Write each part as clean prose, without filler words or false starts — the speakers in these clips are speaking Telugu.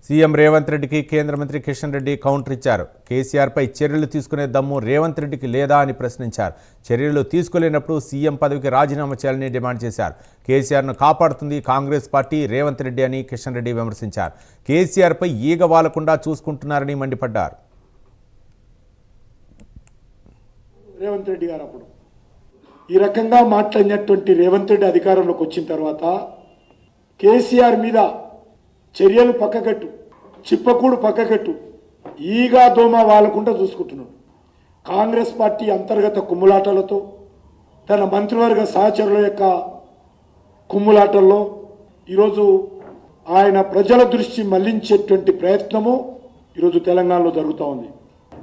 సీఎం రేవంత్ రెడ్డికి కేంద్ర మంత్రి కిషన్ రెడ్డి కౌంటర్ ఇచ్చారు. కేసీఆర్పై చర్యలు తీసుకునే దమ్ము రేవంత్ రెడ్డికి లేదా అని ప్రశ్నించారు. చర్యలు తీసుకోలేనప్పుడు సీఎం పదవికి రాజీనామా చేయాలని డిమాండ్ చేశారు. కేసీఆర్ను కాపాడుతుంది కాంగ్రెస్ పార్టీ, రేవంత్ రెడ్డి అని కిషన్ రెడ్డి విమర్శించారు. కేసీఆర్పై ఈగ వాలకుండా చూసుకుంటున్నారని మండిపడ్డారు. రేవంత్ రెడ్డి గారు అప్పుడు ఈ రకంగా మాట్లాడినటువంటి రేవంత్ రెడ్డి అధికారంలోకి వచ్చిన తర్వాత కేసీఆర్ మీద చర్యలు పక్కకట్టు, చిప్పకూడు పక్కకట్టు, ఈగా దోమ వాలకుండా చూసుకుంటున్నాడు. కాంగ్రెస్ పార్టీ అంతర్గత కుమ్ములాటలతో, తన మంత్రివర్గ సహచరుల యొక్క కుమ్ములాటల్లో ఈరోజు ఆయన ప్రజల దృష్టి మళ్లించేటువంటి ప్రయత్నము ఈరోజు తెలంగాణలో జరుగుతూ ఉంది.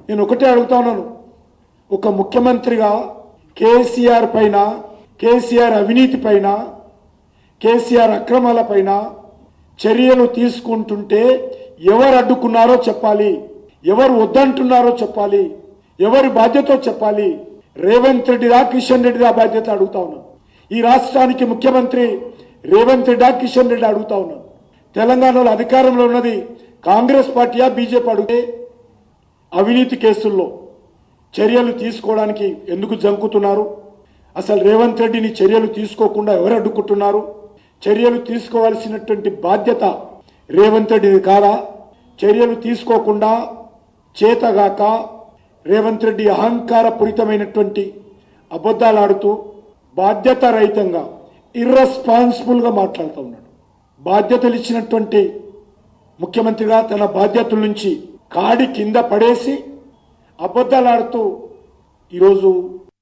నేను ఒకటే అడుగుతా ఉన్నాను, ఒక ముఖ్యమంత్రిగా కేసీఆర్ పైన, కేసీఆర్ అవినీతి పైన, కేసీఆర్ అక్రమాల పైన చర్యలు తీసుకుంటుంటే ఎవరు అడ్డుకున్నారో చెప్పాలి, ఎవరు వద్దంటున్నారో చెప్పాలి, ఎవరి బాధ్యతో చెప్పాలి. రేవంత్ రెడ్డిదా కిషన్ రెడ్డిదా బాధ్యత అడుగుతా ఉన్నాను. ఈ రాష్ట్రానికి ముఖ్యమంత్రి రేవంత్ రెడ్డా కిషన్ రెడ్డి అడుగుతా ఉన్నాను. తెలంగాణలో అధికారంలో ఉన్నది కాంగ్రెస్ పార్టీయా బీజేపీ అడిగితే అవినీతి కేసుల్లో చర్యలు తీసుకోవడానికి ఎందుకు జంకుతున్నారు? అసలు రేవంత్ రెడ్డిని చర్యలు తీసుకోకుండా ఎవరు అడ్డుకుంటున్నారు? చర్యలు తీసుకోవాల్సినటువంటి బాధ్యత రేవంత్ రెడ్డిది కాదా? చర్యలు తీసుకోకుండా చేతగాక రేవంత్ రెడ్డి అహంకారపూరితమైనటువంటి అబద్ధాలు ఆడుతూ బాధ్యత రహితంగా, ఇర్రెస్పాన్సిబుల్గా మాట్లాడుతూ ఉన్నాడు. బాధ్యతలు ఇచ్చినటువంటి ముఖ్యమంత్రిగా తన బాధ్యతల నుంచి కాడి కింద పడేసి అబద్ధాలు ఆడుతూ ఈరోజు